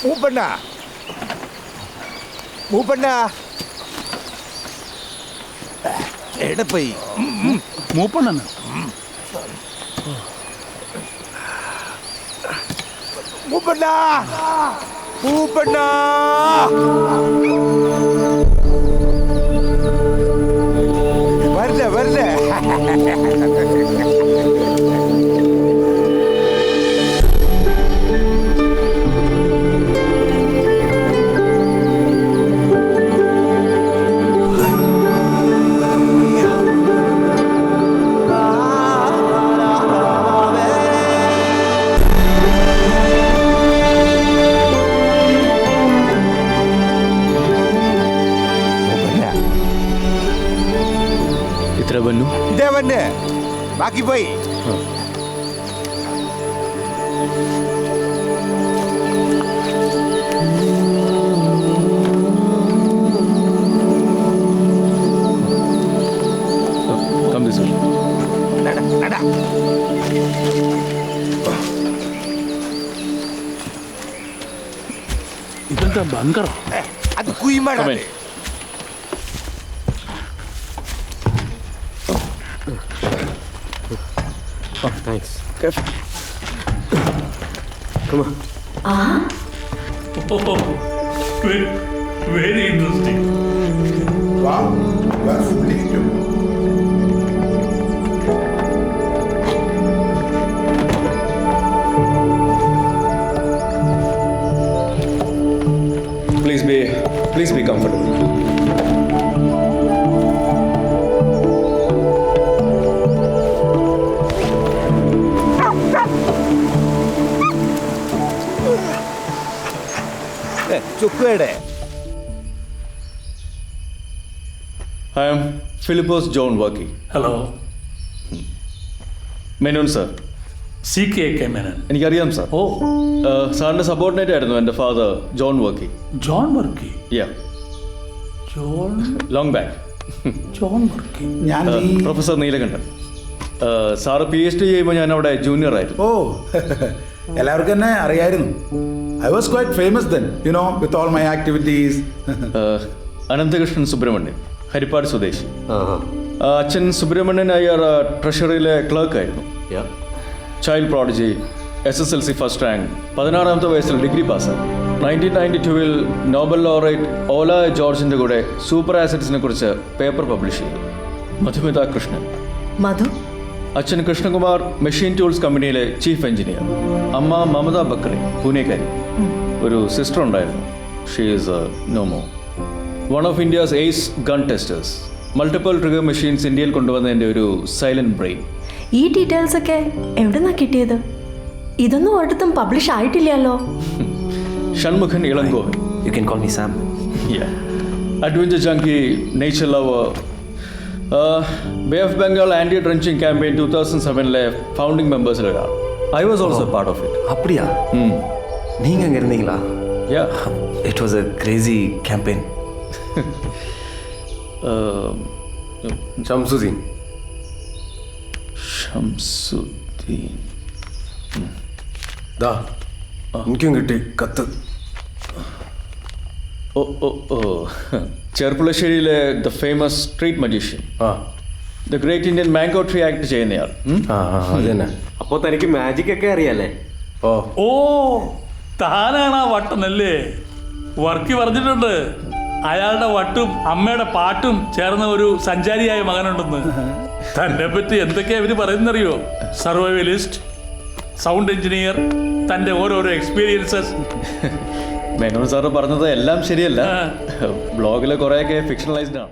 മൂപ്പണ്ണ മൂപ്പണ്ണ എവിടെ പോയി? മൂപ്പണ്ണ മൂപ്പണ്ണ മൂപ്പണ്ണ വരല്ലേ വരല്ലേ. ഇതേ വന്നെ ബാക്കി പോയി. ഇതെന്താ ബങ്കറോ? അത് കുയിമട. Oh, thanks. Careful. Come on. Oh, very interesting. Wow, that's beautiful. Please be comfortable. ചുക്കുവേടെ. I am Philippos John Worky. Hello, Menon sir. CK Menon. എനിക്കറിയാം സാർ. ഓ, സാറിൻ്റെ സബോർഡിനേറ്റ് ആയിരുന്നു എൻ്റെ father John Varkey. John Varkey. Yeah, John long back. John Varkey. ഞാൻ professor Neelakantan. Sir PhD ചെയ്യുമ്പോൾ ഞാൻ അവിടെ ജൂനിയർ ആയിരുന്നു. ഓ എല്ലാവർക്കും എന്നെ അറിയായിരുന്നു. I was quite famous then, you know, with all my activities. Ananthakrishnan Subramanian, Harippad സ്വദേശി. Uh-huh. അച്ഛൻ സുബ്രഹ്മണ്യൻ അയ്യർ ട്രഷറിയിലെ ക്ലർക്കായിരുന്നു. Yeah. Child prodigy, SSLC first rank, 16ാമത്തെ വയസ്സിൽ ഡിഗ്രി പാസ്സായി. 1992 നോബൽ ലോറേറ്റ് ഓല ജോർജിൻ്റെ കൂടെ സൂപ്പർ ആസിഡ്സിനെ കുറിച്ച് പേപ്പർ പബ്ലിഷ് ചെയ്തു. മധുമിത കൃഷ്ണൻ. മധു. അച്ഛൻ കൃഷ്ണകുമാർ മെഷീൻ ടൂൾസ് കമ്പനിയിലെ ചീഫ് എഞ്ചിനീയർ. അമ്മ മമത ബക്കറി, പൂനെക്കാരി. ഒരു സിസ്റ്റർ ഉണ്ടായിരുന്നു. She is no more. One of India's ace gun testers. Multiple trigger machines ഇന്ത്യയിൽ കൊണ്ടുവന്നതിൻ്റെ ഒരു സൈലന്റ് ബ്രെയിൻ. ഈ ഡീറ്റെയിൽസ് ഒക്കെ എവിടെന്നാ കിട്ടിയത്? ഇതൊന്നും ഒരിടത്തും പബ്ലിഷ് ആയിട്ടില്ലല്ലോ. Shanmukhan Ilangovan. You can call me Sam. Adventure junkie, nature lover. Bay of Bengal anti drenching campaign 2007 founding മെമ്പേഴ്സിൽ ഒരാൾ. I was also part of it. அப்படியா? நீங்க அங்க இருந்தீங்களா? യാ. It was a crazy campaign. Shamsuddin. Shamsuddin. ദാ എനിക്കും കിട്ടി കത്ത്. ഓ ഓ ഓ ചെർപ്പുളശ്ശേരിയിലെ the famous street magician, the great Indian mango tree act ചെയ്യുന്നയാൾ. അത് തന്നെ. അപ്പോൾ തനിക്ക് മാജിക് ഒക്കെ അറിയാലേ? ഓ, താനാണ് ആ വട്ടനല്ലേ? വർക്കി പറഞ്ഞിട്ടുണ്ട് അയാളുടെ വട്ടും അമ്മയുടെ പാട്ടും ചേർന്ന ഒരു സഞ്ചാരിയായ മകനുണ്ടെന്ന്. തന്നെ പറ്റി എന്തൊക്കെയാ ഇവര് പറയുന്നറിയോ? സർവൈവലിസ്റ്റ്, സൗണ്ട് എഞ്ചിനീയർ, തൻ്റെ ഓരോരോ എക്സ്പീരിയൻസസ്. മേനോൻ സാറ് പറഞ്ഞത് എല്ലാം ശരിയല്ല. ബ്ലോഗിലെ കുറേയൊക്കെ ഫിക്ഷണലൈസ്ഡ് ആണ്.